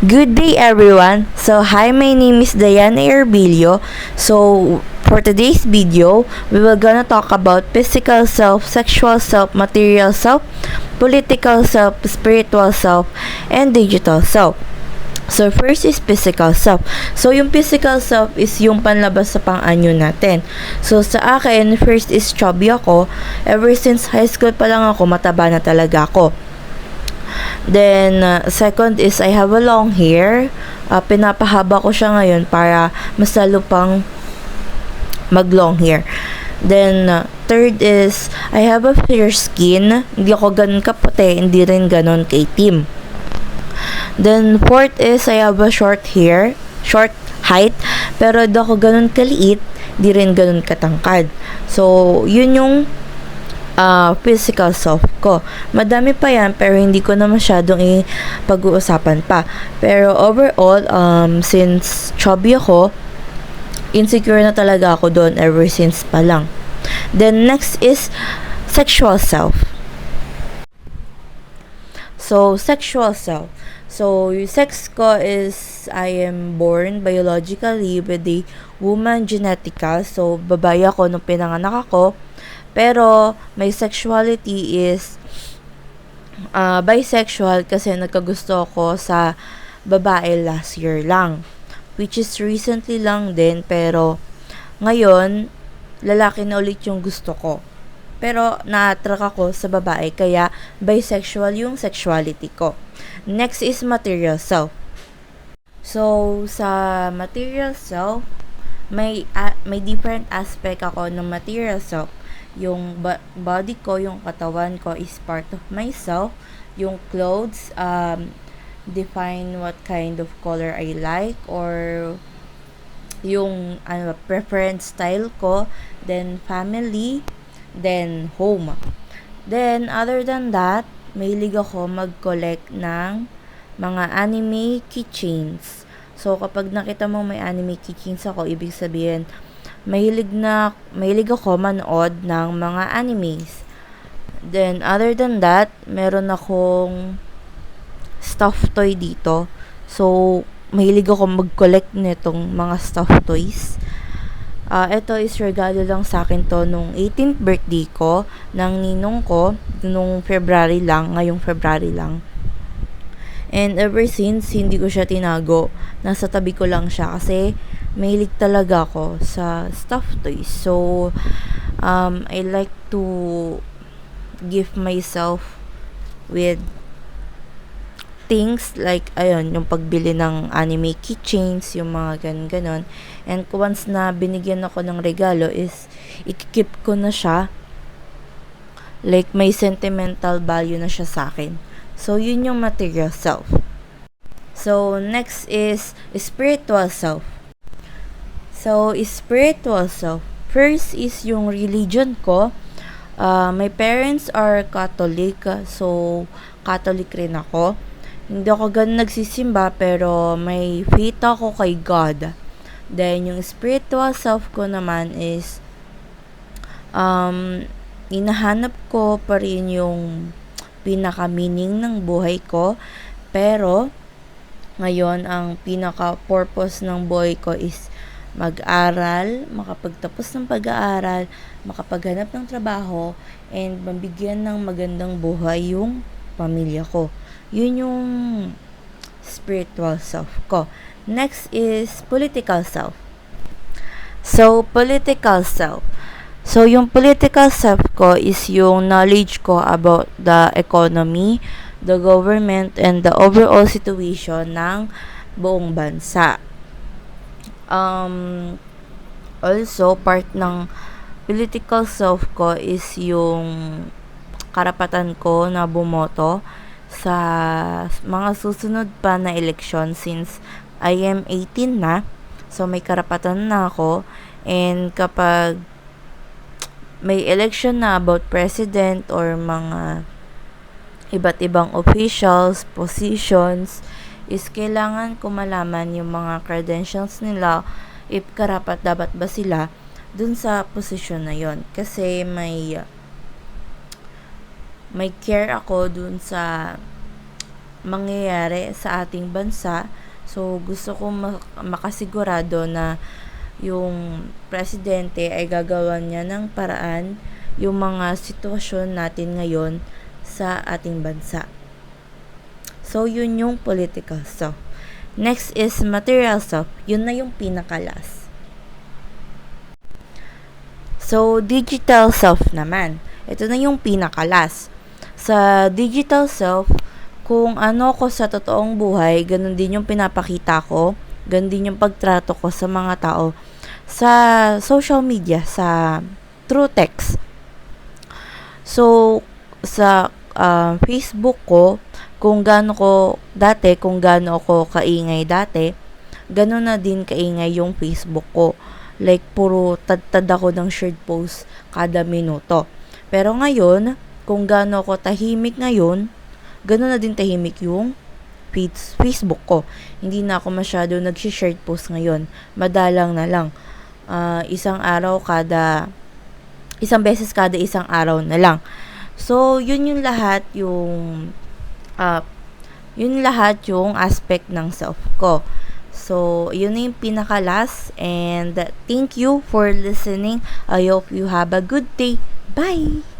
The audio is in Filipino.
Good day everyone. So hi, my name is Diana Erbilio. So for today's video, we will gonna talk about physical self, sexual self, material self, political self, spiritual self, and digital self. So first is physical self. So yung physical self is yung panlabas sa pang-anyo natin. So sa akin, first is chubby ako. Ever since high school pa lang ako, mataba na talaga ako. Then, second is I have a long hair. Pinapahaba ko siya ngayon para mas lalo pang mag-long hair. Then, third is I have a fair skin. Hindi ako ganun kaputi, hindi rin ganun kaitim. Then, fourth is I have a short height, pero di ako ganun kaliit, di rin ganun katangkad. So, yun yung physical self ko. Madami pa yan, pero hindi ko na masyadong pag-uusapan pa. Pero overall, since chubby ako, insecure na talaga ako doon ever since pa lang. Then next is sexual self. So, sexual self. So, yung sex ko is I am born biologically with a woman genetical. So, babae ako nung pinanganak ako. Pero, my sexuality is bisexual kasi nagkagusto ako sa babae last year lang. Which is recently lang din, pero ngayon, lalaki na ulit yung gusto ko. Pero, na-attract ako sa babae, kaya bisexual yung sexuality ko. Next is material self. So, sa material self, may different aspect ako ng material self. Yung body ko, yung katawan ko is part of myself. Yung clothes, define what kind of color I like, or yung preference style ko, then family, then home. Then other than that, mahilig ako mag-collect ng mga anime keychains. So kapag nakita mo may anime keychains ako, ibig sabihin mahilig ako manood ng mga animes. Then other than that, meron akong stuffed toy dito. So mahilig ako mag-collect nitong mga stuffed toys. Ito is regalo lang sa akin to nung 18th birthday ko ng ninong ko nung ngayong February lang. And ever since, hindi ko siya tinago. Nasa tabi ko lang siya kasi mahilig talaga ako sa stuffed toys. So, I like to give myself with things like, yung pagbili ng anime keychains, yung mga ganon. And once na binigyan ako ng regalo is, ikikip ko na siya. Like, may sentimental value na siya sa akin. So, yun yung material self. So, next is spiritual self. So, spiritual self. First is yung religion ko. My parents are Catholic. So, Catholic rin ako. Hindi ako ganun nagsisimba, pero may faith ako kay God. Then, yung spiritual self ko naman is hinahanap ko pa rin yung pinaka-meaning ng buhay ko. Pero, ngayon, ang pinaka-purpose ng buhay ko is mag-aral, makapagtapos ng pag-aaral, makapaghanap ng trabaho, and mabigyan ng magandang buhay yung pamilya ko. Yun yung spiritual self ko. Next is political self. So, political self. So, yung political self ko is yung knowledge ko about the economy, the government, and the overall situation ng buong bansa. Also, part ng political self ko is yung karapatan ko na bumoto sa mga susunod pa na eleksyon since I am 18 na. So, may karapatan na ako. And kapag may election na about president or mga iba't ibang officials, positions, is kailangan ko malaman yung mga credentials nila, if karapat dapat ba sila dun sa posisyon na yon. Kasi may care ako dun sa mangyayari sa ating bansa. So, gusto ko makasigurado na yung presidente ay gagawa niya ng paraan yung mga sitwasyon natin ngayon sa ating bansa. So, yun yung political stuff. Next is material stuff. Yun na yung pinakalas. So, digital self naman. Ito na yung pinakalas. Sa digital self, kung ano ko sa totoong buhay, ganun din yung pinapakita ko, ganun din yung pagtrato ko sa mga tao sa social media, sa through text. So, sa Facebook ko, kung gaano ako kaingay dati, gano'n na din kaingay yung Facebook ko. Like, puro tad ako ng shared post kada minuto. Pero ngayon, kung gaano ako tahimik ngayon, gano'n na din tahimik yung Facebook ko. Hindi na ako masyado nag-shared post ngayon. Madalang na lang. Isang beses kada isang araw na lang. So, yun lahat yung aspect ng self ko. So, yun na yung pinaka-last, and thank you for listening. I hope you have a good day. Bye!